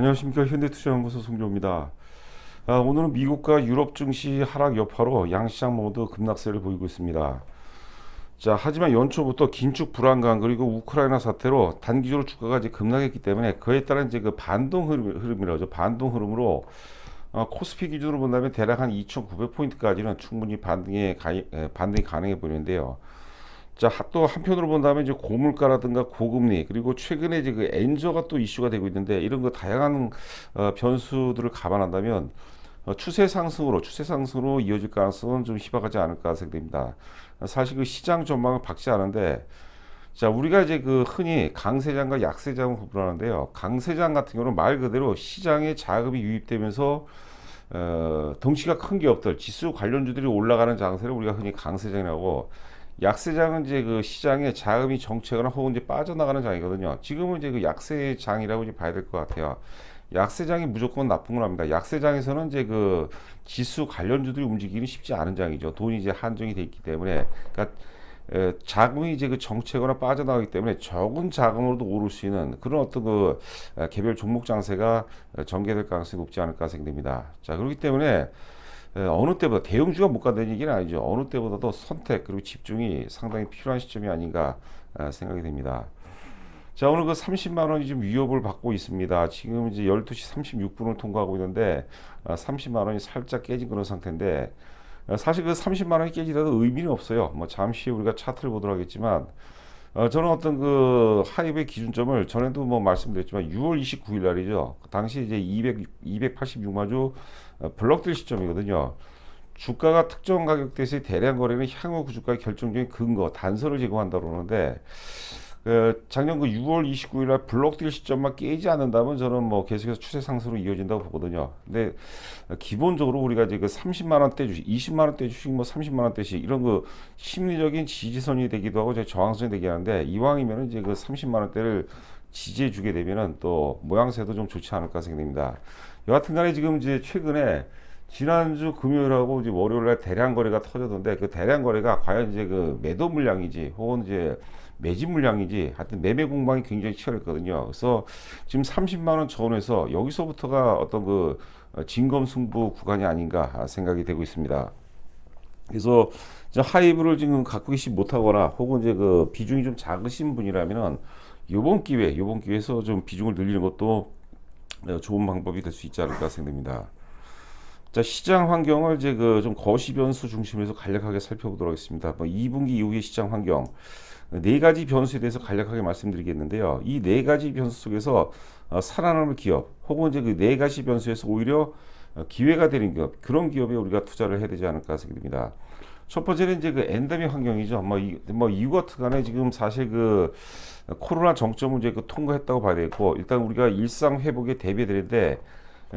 안녕하십니까. 현대투자연구소 송조입니다. 오늘은 미국과 유럽 증시 하락 여파로 양시장 모두 급락세를 보이고 있습니다. 자, 하지만 연초부터 긴축 불안감 그리고 우크라이나 사태로 단기적으로 주가가 이제 급락했기 때문에 그에 따른 이제 그 반동 흐름이라죠. 반동 흐름으로 코스피 기준으로 본다면 대략 한 2,900포인트까지는 충분히 반등이 가능해 보이는데요. 자, 또 한편으로 본다면 이제 고물가라든가 고금리 그리고 최근에 이제 그 엔저가 또 이슈가 되고 있는데 이런 거 다양한 변수들을 감안한다면 추세 상승으로 이어질 가능성은 좀 희박하지 않을까 생각됩니다. 사실 그 시장 전망을 박지 않은데 자, 우리가 이제 그 흔히 강세장과 약세장을 구분하는데요. 강세장 같은 경우는 말 그대로 시장에 자금이 유입되면서 덩치가 큰 기업들, 지수 관련주들이 올라가는 장세를 우리가 흔히 강세장이라고, 약세장은 이제 그 시장에 자금이 정체거나 혹은 이제 빠져나가는 장이거든요. 지금은 이제 그 약세장이라고 이제 봐야 될 것 같아요. 약세장이 무조건 나쁜 건 아닙니다. 약세장에서는 이제 그 지수 관련주들이 움직이기는 쉽지 않은 장이죠. 돈이 이제 한정이 돼 있기 때문에, 그러니까 자금이 이제 그 정체거나 빠져나가기 때문에 적은 자금으로도 오를 수 있는 그런 어떤 그 개별 종목 장세가 전개될 가능성이 높지 않을까 생각됩니다. 자, 그렇기 때문에 어느 때보다 대형주가 못 간다는 얘기는 아니죠. 어느 때보다도 선택 그리고 집중이 상당히 필요한 시점이 아닌가 생각이 됩니다. 자, 오늘 그 30만 원이 좀 위협을 받고 있습니다. 지금 이제 12시 36분을 통과하고 있는데 30만 원이 살짝 깨진 그런 상태인데, 사실 그 30만 원이 깨지더라도 의미는 없어요. 뭐 잠시 우리가 차트를 보도록 하겠지만 저는 어떤 그 하이브의 기준점을 전에도 뭐 말씀드렸지만 6월 29일 날이죠. 그 당시 이제 286만 주 블록될 시점이거든요. 주가가 특정 가격대에서의 대량 거래는 향후 그 주가의 결정적인 근거, 단서를 제공한다고 그러는데, 작년 그 6월 29일 날 블록될 시점만 깨지 않는다면 저는 뭐 계속해서 추세 상승으로 이어진다고 보거든요. 근데 기본적으로 우리가 이제 그 30만 원대 주식, 20만 원대 주식, 뭐 30만 원대씩 이런 그 심리적인 지지선이 되기도 하고 저항선이 되긴 하는데, 이왕이면 이제 그 30만 원대를 지지해 주게 되면은 또 모양새도 좀 좋지 않을까 생각됩니다. 여하튼간에 지금 이제 최근에 지난주 금요일하고 이제 월요일날 대량 거래가 터졌는데, 그 대량 거래가 과연 이제 그 매도 물량인지 혹은 이제 매집 물량인지 하여튼 매매 공방이 굉장히 치열했거든요. 그래서 지금 30만 원 전후에서 여기서부터가 어떤 그 진검승부 구간이 아닌가 생각이 되고 있습니다. 그래서 이제 하이브를 지금 갖고 계시 못하거나 혹은 이제 그 비중이 좀 작으신 분이라면은 요번 기회에서 좀 비중을 늘리는 것도 좋은 방법이 될 수 있지 않을까 생각됩니다. 자, 시장 환경을 이제 그 좀 거시 변수 중심에서 간략하게 살펴보도록 하겠습니다. 뭐 2분기 이후의 시장 환경, 네 가지 변수에 대해서 간략하게 말씀드리겠는데요. 이 네 가지 변수 속에서 살아남을 기업, 혹은 이제 그 네 가지 변수에서 오히려 기회가 되는 기업, 그런 기업에 우리가 투자를 해야 되지 않을까 생각됩니다. 첫 번째는 이제 그 엔데믹 환경이죠. 뭐 이유 같은 간에 지금 사실 그 코로나 정점을 이제 그 통과했다고 봐야 되고, 일단 우리가 일상 회복에 대비해야 되는데,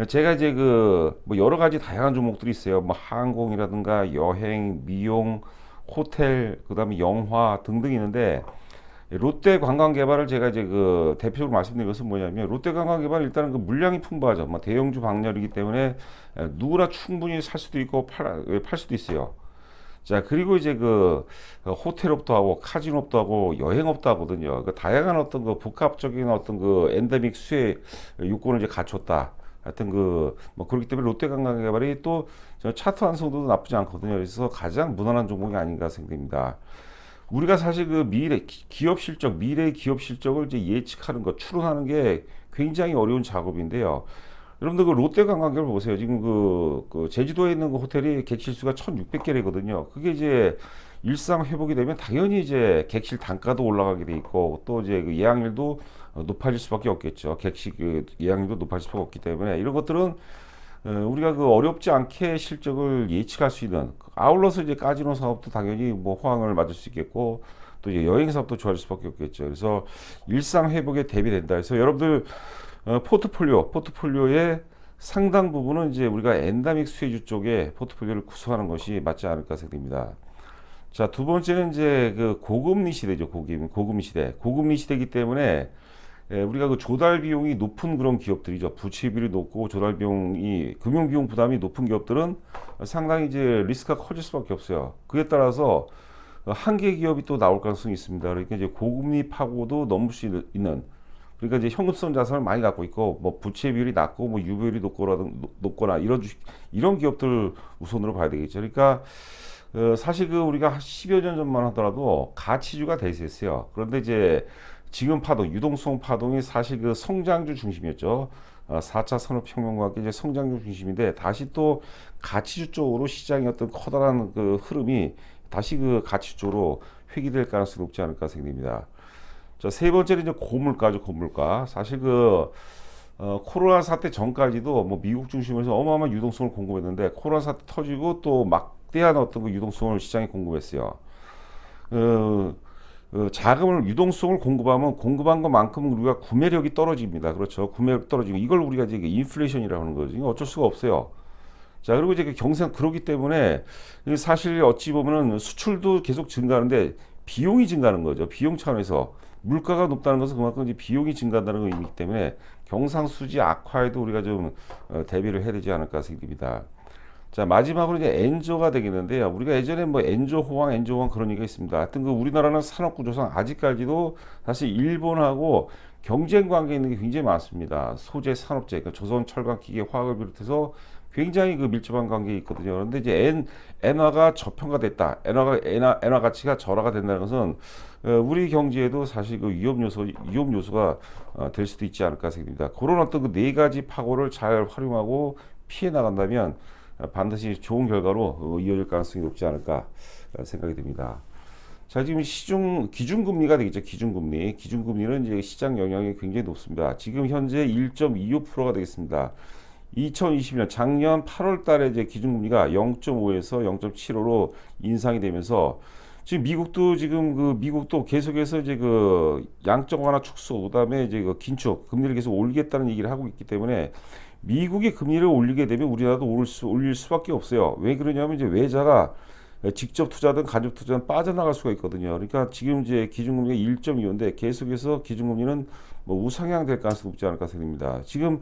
제가 이제 그 뭐 여러 가지 다양한 종목들이 있어요. 뭐 항공이라든가 여행, 미용, 호텔, 그다음에 영화 등등 있는데, 롯데 관광개발을 제가 이제 그 대표적으로 말씀드린 것은 뭐냐면, 롯데 관광개발은 일단은 그 물량이 풍부하죠. 뭐 대형주 방열이기 때문에 누구나 충분히 살 수도 있고 팔 수도 있어요. 자, 그리고 이제 그 호텔업도 하고 카지노업도 하고 여행업도 하거든요. 그 다양한 어떤 그 복합적인 어떤 그 엔데믹 수혜 요건을 이제 갖췄다. 하여튼 그 뭐 그렇기 때문에 롯데관광개발이 또 차트 완성도도 나쁘지 않거든요. 그래서 가장 무난한 종목이 아닌가 생각됩니다. 우리가 사실 그 기업 실적, 미래의 기업 실적을 이제 예측하는 것, 추론하는 게 굉장히 어려운 작업인데요. 여러분들 그 롯데관광개발 보세요. 지금 그 제주도에 있는 그 호텔이 객실수가 1,600개래거든요. 그게 이제 일상 회복이 되면 당연히 이제 객실 단가도 올라가게 돼 있고, 또 이제 그 예약률도 높아질 수밖에 없겠죠. 객실 그 예약률도 높아질 수밖에 없기 때문에 이런 것들은 우리가 그 어렵지 않게 실적을 예측할 수 있는, 아울러서 이제 카지노 사업도 당연히 뭐 호황을 맞을 수 있겠고, 또 이제 여행 사업도 좋아질 수밖에 없겠죠. 그래서 일상 회복에 대비된다. 그래서 여러분들 포트폴리오의 상당 부분은 이제 우리가 엔다믹 수혜주 쪽에 포트폴리오를 구성하는 것이 맞지 않을까 생각됩니다. 자, 두 번째는 이제 그 고금리 시대죠. 고금리 시대. 고금리 시대이기 때문에 우리가 그 조달 비용이 높은 그런 기업들이죠. 부채비율이 높고 조달 비용이, 금융 비용 부담이 높은 기업들은 상당히 이제 리스크가 커질 수밖에 없어요. 그에 따라서 한계 기업이 또 나올 가능성이 있습니다. 그러니까 이제 고금리 파고도 넘을 수 있는 그러니까 이제 현금성 자산을 많이 갖고 있고 뭐 부채 비율이 낮고 뭐 유보율이 높거나 이런 기업들 우선으로 봐야 되겠죠. 그러니까 사실 그 우리가 10여 년 전만 하더라도 가치주가 대세였어요. 그런데 이제 지금 파동, 유동성 파동이 사실 그 성장주 중심이었죠. 4차 산업혁명과 함께 이제 성장주 중심인데 다시 또 가치주 쪽으로 시장의 어떤 커다란 그 흐름이 다시 그 가치 쪽으로 회귀될 가능성이 높지 않을까 생각됩니다. 자, 세 번째는 이제 고물가죠, 고물가. 사실 코로나 사태 전까지도 뭐 미국 중심으로 해서 어마어마한 유동성을 공급했는데 코로나 사태 터지고 또 막대한 어떤 그 유동성을 시장에 공급했어요. 자금을 유동성을 공급한 것만큼 우리가 구매력이 떨어집니다. 그렇죠. 구매력 떨어지고 이걸 우리가 이제 인플레이션이라고 하는 거죠. 이거 어쩔 수가 없어요. 자, 그리고 이제 경생 그러기 때문에 사실 어찌 보면은 수출도 계속 증가하는데 비용이 증가하는 거죠. 비용 차원에서 물가가 높다는 것은 그만큼 이제 비용이 증가한다는 의미이기 때문에 경상수지 악화에도 우리가 좀 대비를 해야 되지 않을까 생각됩니다. 자, 마지막으로 이제 엔저가 되겠는데요. 우리가 예전에 뭐 엔저 호황 그런 얘기가 있습니다. 하여튼 그 우리나라는 산업 구조상 아직까지도 사실 일본하고 경쟁 관계에 있는 게 굉장히 많습니다. 소재, 산업재, 그러니까 조선, 철강, 기계, 화학을 비롯해서 굉장히 그 밀접한 관계에 있거든요. 그런데 이제 엔화가 저평가됐다. 엔화 가치가 절하가 된다는 것은 우리 경제에도 사실 그 위험 요소가 될 수도 있지 않을까 생각됩니다. 그런 어떤 그 네 가지 파고를 잘 활용하고 피해 나간다면 반드시 좋은 결과로 이어질 가능성이 높지 않을까 생각이 됩니다. 자, 지금 기준금리가 되겠죠. 기준금리는 이제 시장 영향이 굉장히 높습니다. 지금 현재 1.25%가 되겠습니다. 2020년 작년 8월 달에 이제 기준금리가 0.5에서 0.75로 인상이 되면서 지금 미국도 계속해서 이제 그 양적 완화 축소, 그다음에 이제 그 긴축 금리를 계속 올리겠다는 얘기를 하고 있기 때문에 미국이 금리를 올리게 되면 우리나라도 올릴 수밖에 없어요. 왜 그러냐면 이제 외자가 직접 투자든 간접 투자든 빠져나갈 수가 있거든요. 그러니까 지금 이제 기준금리가 1.25인데 계속해서 기준금리는 뭐 우상향 될 가능성이 높지 않을까 생각됩니다. 지금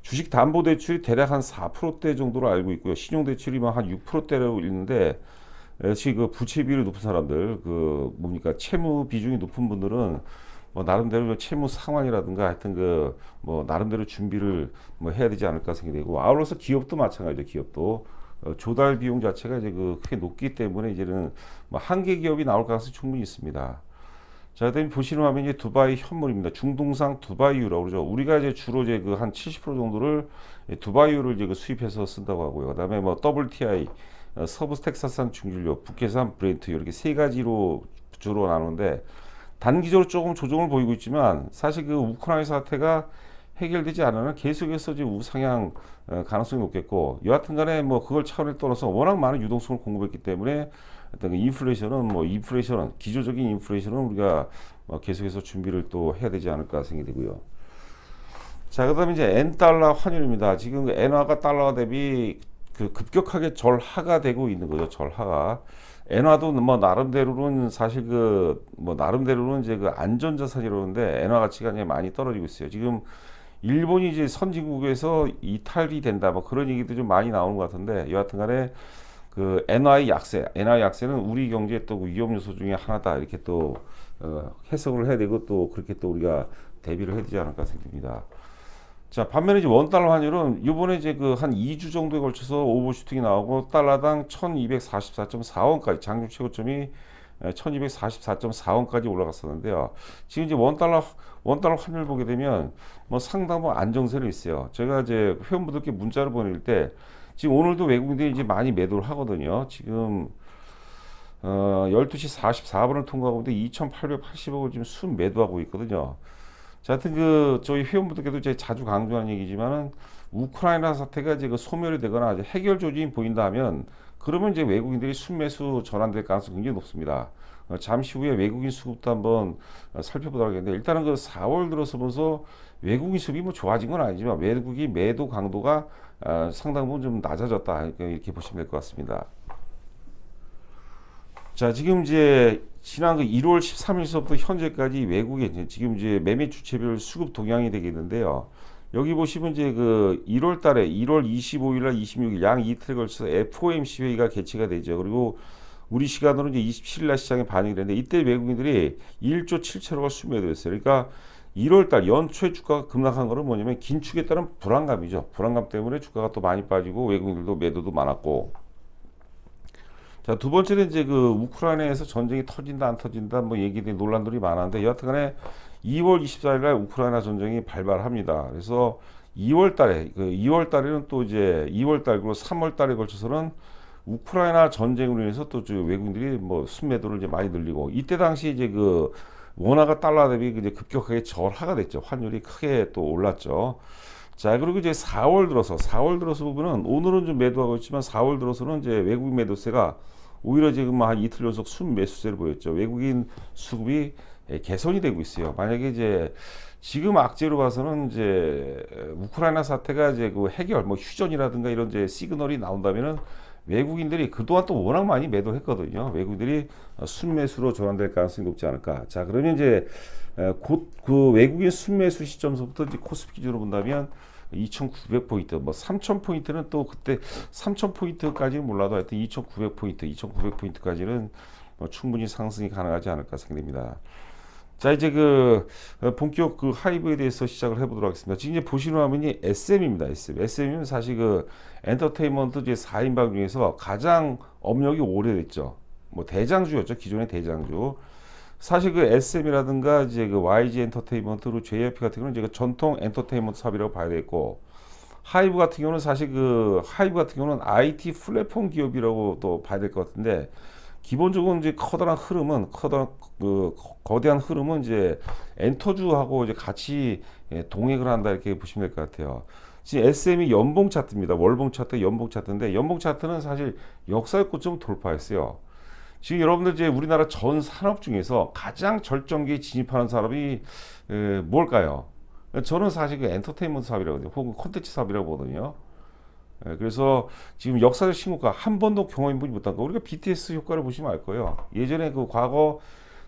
주식담보대출이 대략 한 4%대 정도로 알고 있고요. 신용대출이 한 6%대라고 있는데 지금 그 부채 비율이 높은 사람들, 채무 비중이 높은 분들은 뭐 나름대로 채무 상환이라든가 하여튼 뭐 나름대로 준비를 뭐 해야 되지 않을까 생각되고 아울러서 기업도 마찬가지죠. 기업도 조달 비용 자체가 이제 크게 높기 때문에 이제는 뭐 한계 기업이 나올 가능성이 충분히 있습니다. 자, 그다음에 보시는 화면이 이제 두바이 현물입니다. 중동상 두바이유라고 그러죠. 우리가 이제 주로 이제 한 70% 정도를 두바이유를 이제 수입해서 쓴다고 하고요. 그다음에 뭐 WTI, 서부 텍사스산 중진료, 북해산 브렌트 이렇게 세 가지로 주로 나누는데 단기적으로 조금 조정을 보이고 있지만 사실 그 우크라이나 사태가 해결되지 않으면 계속해서 이제 우상향 가능성이 높겠고 여하튼간에 뭐 그걸 차원을 떠나서 워낙 많은 유동성을 공급했기 때문에 어떤 인플레이션은 기조적인 인플레이션은 우리가 계속해서 준비를 또 해야 되지 않을까 생각이 되고요. 자, 그다음에 이제 엔 달러 환율입니다. 지금 엔화가 달러 대비 급격하게 절하가 되고 있는 거죠. 절하가. 엔화도 뭐 나름대로는 사실 나름대로는 이제 안전 자산이라는데 엔화 가치가 이제 많이 떨어지고 있어요. 지금 일본이 이제 선진국에서 이탈이 된다 뭐 그런 얘기도 좀 많이 나오는 것 같은데 여하튼간에 엔화의 약세는 우리 경제의 또 위험 요소 중에 하나다 이렇게 또 해석을 해야 되고 또 그렇게 또 우리가 대비를 해야 되지 않을까 생각됩니다. 자, 반면에 이제 원달러 환율은 이번에 이제 한 2주 정도에 걸쳐서 오버슈팅이 나오고 달러당 1244.4원까지 장중 최고점이 1244.4원까지 올라갔었는데요. 지금 이제 원달러 환율 보게 되면 뭐 상당 뭐 안정세로 있어요. 제가 이제 회원분들께 문자를 보낼 때 지금 오늘도 외국인들이 이제 많이 매도를 하거든요. 지금 12시 44분을 통과하고 있는데 2,880억을 지금 순 매도하고 있거든요. 자, 하여튼 저희 회원분들께도 이제 자주 강조하는 얘기지만은 우크라이나 사태가 이제 소멸이 되거나 이제 해결 조짐이 보인다 하면 그러면 이제 외국인들이 순매수 전환될 가능성이 굉장히 높습니다. 잠시 후에 외국인 수급도 한번 살펴보도록 하겠는데 일단은 4월 들어서 보면서 외국인 수급이 뭐 좋아진 건 아니지만 외국인 매도 강도가 상당 부분 좀 낮아졌다 이렇게 보시면 될 것 같습니다. 자, 지금 이제 지난 1월 13일서부터 현재까지 외국에 지금 이제 매매 주체별 수급 동향이 되겠는데요. 여기 보시면 이제 1월 달에 1월 25일 날 26일 양 이틀에 걸쳐서 FOMC 회의가 개최가 되죠. 그리고 우리 시간으로 이제 27일 날 시장에 반영이 되는데 이때 외국인들이 1조 7천억을 순매도했어요. 그러니까 1월 달 연초에 주가가 급락한 거는 뭐냐면 긴축에 따른 불안감이죠. 불안감 때문에 주가가 또 많이 빠지고 외국인들도 매도도 많았고. 자, 두 번째는 이제 그 우크라이나에서 전쟁이 터진다 안 터진다 뭐 얘기들이 논란들이 많았는데 여하튼간에 2월 24일 날 우크라이나 전쟁이 발발합니다. 그래서 2월 달에 2월 달에는 또 이제 2월 달 그리고 3월 달에 걸쳐서는 우크라이나 전쟁으로 인해서 또 외국인들이 뭐 순매도를 이제 많이 늘리고 이때 당시 이제 그 원화가 달러 대비 이제 급격하게 절하가 됐죠. 환율이 크게 또 올랐죠. 자, 그리고 이제 4월 들어서 보면은 오늘은 좀 매도하고 있지만 4월 들어서는 이제 외국인 매도세가 오히려 지금 한 이틀 연속 순매수세를 보였죠. 외국인 수급이 개선이 되고 있어요. 만약에 이제 지금 악재로 봐서는 이제 우크라이나 사태가 이제 그 해결, 뭐 휴전이라든가 이런 이제 시그널이 나온다면은 외국인들이 그동안 또 워낙 많이 매도했거든요. 외국인들이 순매수로 전환될 가능성이 높지 않을까. 자, 그러면 이제 곧 그 외국인 순매수 시점서부터 이제 코스피 기준으로 본다면 2,900포인트, 뭐 3,000포인트는 또 그때 3,000포인트까지는 몰라도 하여튼 2,900포인트, 2,900포인트까지는 뭐 충분히 상승이 가능하지 않을까 생각됩니다. 자, 이제 그 본격 그 하이브에 대해서 시작을 해보도록 하겠습니다. 지금 이제 보시는 화면이 SM입니다. SM. SM은 사실 그 엔터테인먼트 이제 4인방 중에서 가장 업력이 오래됐죠. 뭐 대장주였죠. 기존의 대장주. 사실 그 SM이라든가 이제 그 YG 엔터테인먼트 그리고 JYP 같은 경우는 이제 그 전통 엔터테인먼트 사업이라고 봐야 되겠고 하이브 같은 경우는 사실 그 하이브 같은 경우는 IT 플랫폼 기업이라고 또 봐야 될 것 같은데 기본적으로 이제 커다란 흐름은 거대한 흐름은 이제 엔터주하고 이제 같이 동행을 한다 이렇게 보시면 될 것 같아요. 지금 SM이 연봉 차트입니다. 월봉 차트, 연봉 차트인데 연봉 차트는 사실 역사의 고점을 돌파했어요. 지금 여러분들 이제 우리나라 전 산업 중에서 가장 절정기에 진입하는 사람이 뭘까요? 저는 사실 그 엔터테인먼트 사업이라고 하거든요. 혹은 콘텐츠 사업이라고 보거든요. 그래서 지금 역사적 신고가 한 번도 경험해보지 못한 거 우리가 BTS 효과를 보시면 알 거예요. 예전에 그 과거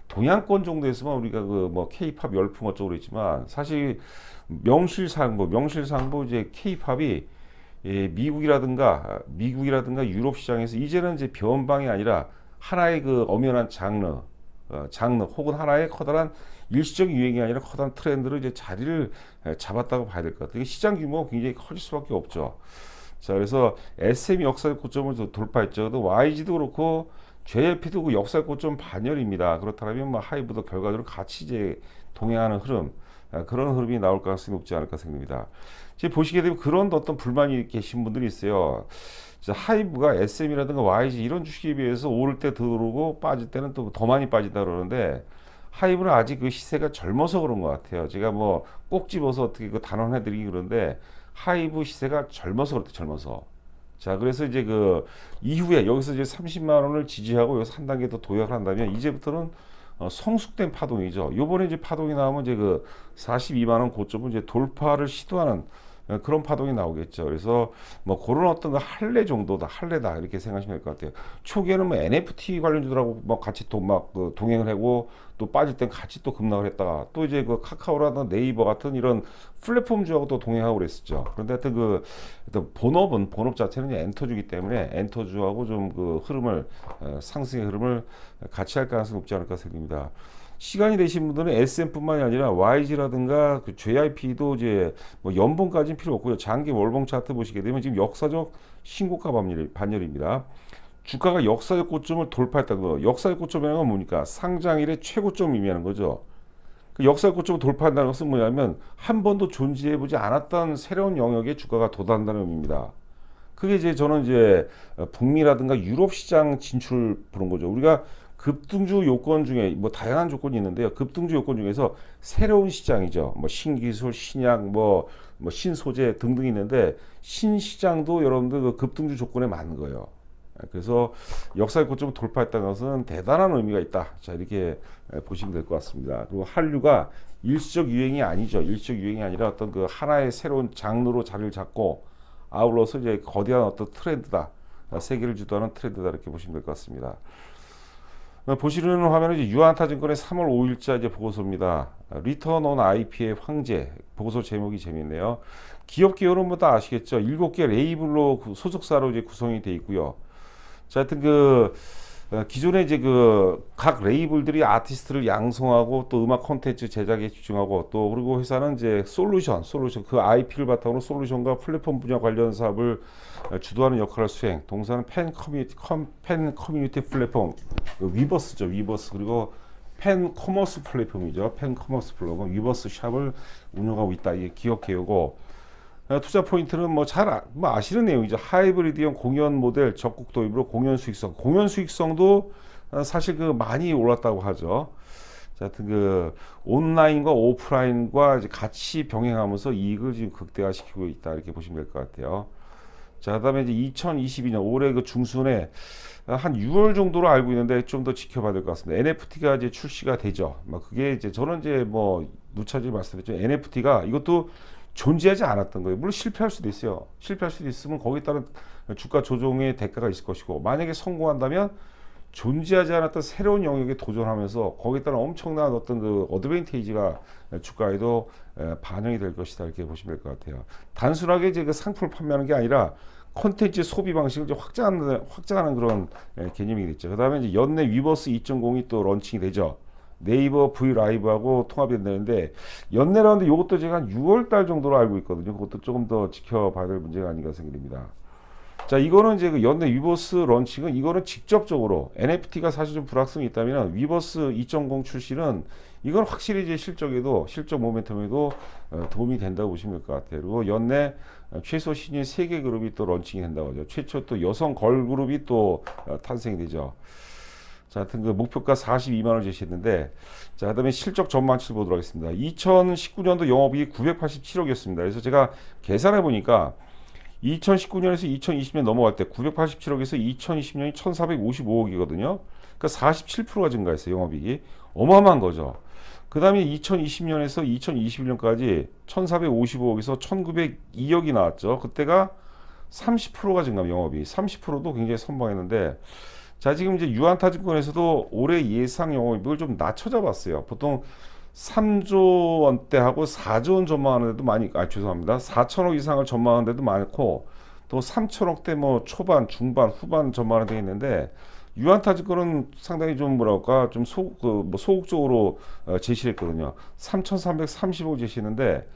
동양권 정도에서만 우리가 그 뭐 K-팝 열풍 어쩌고 그랬지만 사실 명실상부 이제 K-팝이 미국이라든가 유럽 시장에서 이제는 이제 변방이 아니라 하나의 그 엄연한 장르 혹은 하나의 커다란 일시적 유행이 아니라 커다란 트렌드로 이제 자리를 잡았다고 봐야 될 것 같아요. 시장 규모가 굉장히 커질 수밖에 없죠. 자, 그래서 SM이 역사의 고점을 돌파했죠. 또 YG도 그렇고 JYP도 그 역사의 고점 반열입니다. 그렇다면 뭐 하이브도 결과적으로 같이 이제 동행하는 흐름, 그런 흐름이 나올 가능성이 높지 않을까 생각됩니다. 지금 보시게 되면 그런 어떤 불만이 계신 분들이 있어요. 하이브가 SM이라든가 YG 이런 주식에 비해서 오를 때 더 오르고 빠질 때는 또 더 많이 빠진다 그러는데 하이브는 아직 그 시세가 젊어서 그런 것 같아요. 제가 뭐 꼭 집어서 어떻게 그 단언해드리기 그런데 하이브 시세가 젊어서 그렇대, 젊어서. 자, 그래서 이제 그 이후에 여기서 이제 30만 원을 지지하고 여기서 한 단계 더 도약을 한다면 이제부터는 성숙된 파동이죠. 요번에 이제 파동이 나오면 이제 그 42만 원 고점을 이제 돌파를 시도하는 그런 파동이 나오겠죠. 그래서 뭐 그런 어떤 그 할래다 이렇게 생각하시면 될 것 같아요. 초기에는 뭐 NFT 관련주들하고 뭐 같이 또 막 그 동행을 하고 또 빠질 땐 같이 또 급락을 했다가 또 이제 그 카카오라든 네이버 같은 이런 플랫폼주하고 또 동행하고 그랬었죠. 그런데 하여튼 그 본업 자체는 이제 엔터주기 때문에 엔터주하고 좀 그 흐름을 상승의 흐름을 같이 할 가능성이 높지 않을까 생각합니다. 시간이 되신 분들은 SM뿐만이 아니라 YG라든가 그 JYP도 이제 뭐 연봉까지는 필요 없고요. 장기 월봉 차트 보시게 되면 지금 역사적 신고가 반열입니다. 주가가 역사적 고점을 돌파했다는 거. 역사적 고점이라는 건 뭡니까? 상장일의 최고점을 의미하는 거죠. 그 역사적 고점을 돌파한다는 것은 뭐냐면 한 번도 존재해보지 않았던 새로운 영역에 주가가 도달한다는 의미입니다. 그게 이제 저는 이제 북미라든가 유럽 시장 진출 그런 거죠. 우리가 급등주 요건 중에 뭐 다양한 조건이 있는데요. 급등주 요건 중에서 새로운 시장이죠. 뭐 신기술, 신약, 뭐 신소재 등등 있는데 신시장도 여러분들 그 급등주 조건에 맞는 거예요. 그래서 역사의 고점을 돌파했다는 것은 대단한 의미가 있다. 자, 이렇게 보시면 될 것 같습니다. 그리고 한류가 일시적 유행이 아니죠. 일시적 유행이 아니라 어떤 그 하나의 새로운 장르로 자리를 잡고 아울러서 이제 거대한 어떤 트렌드다. 세계를 주도하는 트렌드다. 이렇게 보시면 될 것 같습니다. 보시는 화면은 이제 유한타증권의 3월 5일자 이제 보고서입니다. 리턴 온 IP의 황제 보고서 제목이 재밌네요. 기업 개요는 뭐 다 아시겠죠. 7개 레이블로 소속사로 이제 구성이 돼 있고요. 자, 하여튼 그 기존에 이제 그 각 레이블들이 아티스트를 양성하고 또 음악 콘텐츠 제작에 집중하고 또 그리고 회사는 이제 솔루션 그 IP를 바탕으로 솔루션과 플랫폼 분야 관련 사업을 주도하는 역할을 수행. 동사는 팬 커뮤니티 플랫폼 위버스죠. 위버스 그리고 팬 커머스 플랫폼이죠. 팬 커머스 플랫폼 위버스 샵을 운영하고 있다. 이게 기업 개요고 투자 포인트는 뭐 아시는 내용이죠. 하이브리드형 공연 모델 적극 도입으로 공연 수익성도 사실 그 많이 올랐다고 하죠. 자, 하여튼 그 온라인과 오프라인과 이제 같이 병행하면서 이익을 지금 극대화시키고 있다 이렇게 보시면 될 것 같아요. 자, 그다음에 이제 2022년 올해 그 중순에 한 6월 정도로 알고 있는데 좀 더 지켜봐야 될 것 같습니다. NFT가 이제 출시가 되죠. 뭐 그게 이제 저는 이제 뭐 누차지 말씀드렸죠. NFT가 이것도 존재하지 않았던 거예요. 물론 실패할 수도 있어요. 실패할 수도 있으면 거기에 따른 주가 조정의 대가가 있을 것이고 만약에 성공한다면 존재하지 않았던 새로운 영역에 도전하면서 거기에 따른 엄청난 어떤 그 어드밴티지가 주가에도 반영이 될 것이다 이렇게 보시면 될 것 같아요. 단순하게 이제 그 상품을 판매하는 게 아니라 콘텐츠 소비 방식을 좀 확장하는 그런 개념이겠죠. 그 다음에 이제 연내 위버스 2.0이 또 런칭이 되죠. 네이버 V 라이브하고 통합이 된다는데 연내라는데 이것도 제가 한 6월 달 정도로 알고 있거든요. 그것도 조금 더 지켜봐야 될 문제가 아닌가 생각됩니다. 자, 이거는 이제 그 연내 위버스 런칭은 이거는 직접적으로 NFT가 사실 좀 불확성이 있다면 위버스 2.0 출시는 이건 확실히 이제 실적 모멘텀에도 도움이 된다고 보시면 될 것 같아요. 그리고 연내 최소 신인 3개 그룹이 또 런칭이 된다고 하죠. 최초 또 여성 걸 그룹이 또 탄생이 되죠. 자, 하여튼 그 목표가 42만 원 제시했는데, 자, 그다음에 실적 전망치를 보도록 하겠습니다. 2019년도 영업이익 987억이었습니다. 그래서 제가 계산해 보니까 2019년에서 2020년 넘어갈 때 987억에서 2020년이 1455억이거든요. 그러니까 47%가 증가했어요, 영업이익이. 어마어마한 거죠. 그 다음에 2020년에서 2021년까지 1455억에서 1902억이 나왔죠. 그때가 30%가 증가한 영업이 30%도 굉장히 선방했는데 자, 지금 이제 유한타증권에서도 올해 예상 영업이익을 좀 낮춰 잡았어요. 보통 3조 원대하고 4조 원 전망하는 데도 많이, 죄송합니다. 4천억 이상을 전망하는 데도 많고, 또 3천억대 뭐 초반, 중반, 후반 전망하는 데 있는데, 유한타증권은 상당히 좀 뭐랄까, 좀 소극적으로 제시를 했거든요. 3,330억 제시했는데,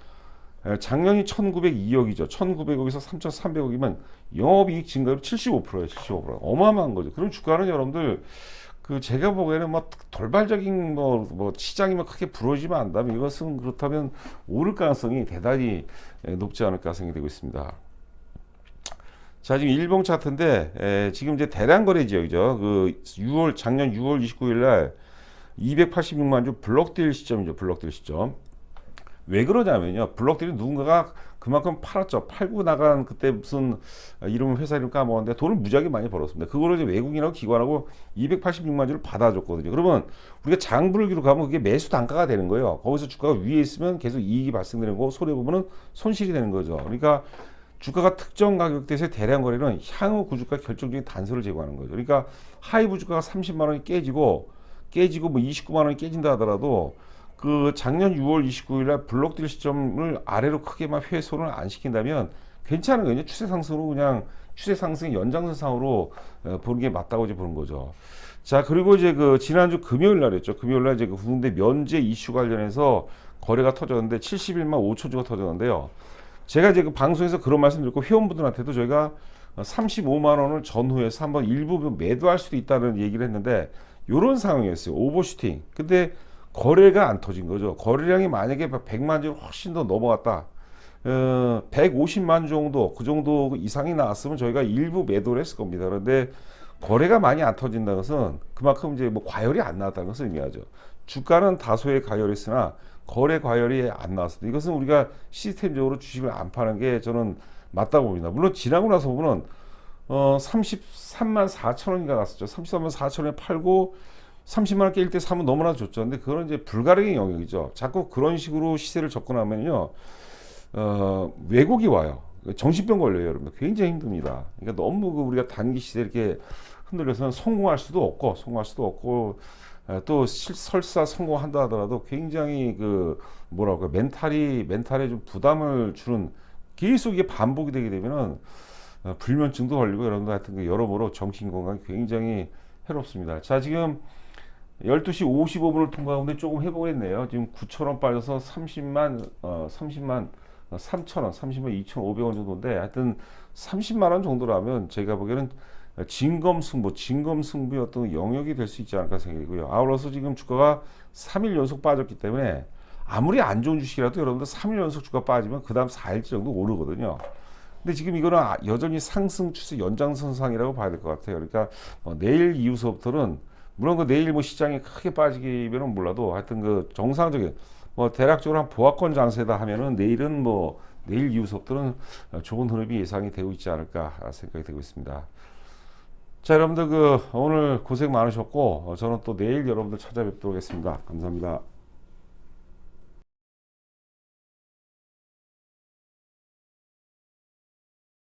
작년이 1,902억이죠. 1,900억에서 3,300억이면 영업이익 증가율 75%예요. 75%. 어마어마한 거죠. 그럼 주가는 여러분들 그 제가 보기에는 뭐 돌발적인 뭐 시장이 뭐 크게 불어지면 안다면 이것은 그렇다면 오를 가능성이 대단히 높지 않을까 생각이 되고 있습니다. 자, 지금 일봉 차트인데 지금 이제 대량 거래 지역이죠. 그 작년 6월 29일 날 286만 주 블록딜 시점이죠. 블록딜 시점. 왜 그러냐면요. 블록딜이 누군가가 그만큼 팔았죠. 팔고 나간 그때 무슨 회사 이름 까먹었는데 돈을 무지하게 많이 벌었습니다. 그거를 이제 외국인하고 기관하고 286만 주를 받아줬거든요. 그러면 우리가 장부를 기록하면 그게 매수 단가가 되는 거예요. 거기서 주가가 위에 있으면 계속 이익이 발생되는 거고 손해보면은 손실이 되는 거죠. 그러니까 주가가 특정 가격대에서 대량 거래는 향후 구주가 결정적인 단서를 제공하는 거죠. 그러니까 하이브 주가가 30만 원이 깨지고 뭐 29만 원이 깨진다 하더라도 그 작년 6월 29일 날 블록딜 시점을 아래로 크게만 훼손을 안 시킨다면 괜찮은 거예요. 추세 상승으로 그냥 추세 상승 연장선상으로 보는 게 맞다고 이제 보는 거죠. 자, 그리고 이제 그 지난주 금요일 날이었죠. 금요일 날 이제 그 군대 면제 이슈 관련해서 거래가 터졌는데 71만 5천 주가 터졌는데요. 제가 이제 그 방송에서 그런 말씀 드렸고 회원분들한테도 저희가 35만 원을 전후해서 한번 일부 매도할 수도 있다는 얘기를 했는데 이런 상황이었어요. 오버슈팅. 근데 거래가 안 터진 거죠. 거래량이 만약에 100만 주 훨씬 더 넘어갔다. 150만 정도, 그 정도 이상이 나왔으면 저희가 일부 매도를 했을 겁니다. 그런데 거래가 많이 안 터진다는 것은 그만큼 이제 뭐 과열이 안 나왔다는 것을 의미하죠. 주가는 다소의 과열했으나 거래 과열이 안 나왔습니다. 이것은 우리가 시스템적으로 주식을 안 파는 게 저는 맞다고 봅니다. 물론 지나고 나서 보면 33만 4천 원인가 갔었죠. 33만 4천 원에 팔고 30만 원 깰 때 사면 너무나 좋죠. 근데 그건 이제 불가능의 영역이죠. 자꾸 그런 식으로 시세를 접근하면요, 왜곡이 와요. 정신병 걸려요, 여러분. 굉장히 힘듭니다. 그러니까 너무 우리가 단기 시세 이렇게 흔들려서는 성공할 수도 없고, 또 설사 성공한다 하더라도 굉장히 그 뭐랄까 멘탈에 좀 부담을 주는 계속 이게 반복이 되게 되면은 불면증도 걸리고 여러분들 하여튼 그 여러모로 정신 건강이 굉장히 해롭습니다. 자, 지금 12시 55분을 통과하는데 조금 회복을 했네요. 지금 9,000원 빠져서 30만 3,000원, 30만 2,500원 정도인데 하여튼 30만 원 정도라면 제가 보기에는 진검승부의 어떤 영역이 될 수 있지 않을까 생각이고요. 아울러서 지금 주가가 3일 연속 빠졌기 때문에 아무리 안 좋은 주식이라도 여러분들 3일 연속 주가 빠지면 그 다음 4일째 정도 오르거든요. 근데 지금 이거는 여전히 상승 추세 연장선상이라고 봐야 될 것 같아요. 그러니까 내일 이후서부터는 물론 그 내일 뭐 시장이 크게 빠지기면은 몰라도 하여튼 그 정상적인 뭐 대략적으로 한 보합권 장세다 하면은 내일은 뭐 내일 이후서부터는 좋은 흐름이 예상이 되고 있지 않을까 생각이 되고 있습니다. 자, 여러분들 오늘 고생 많으셨고 저는 또 내일 여러분들 찾아뵙도록 하겠습니다. 감사합니다.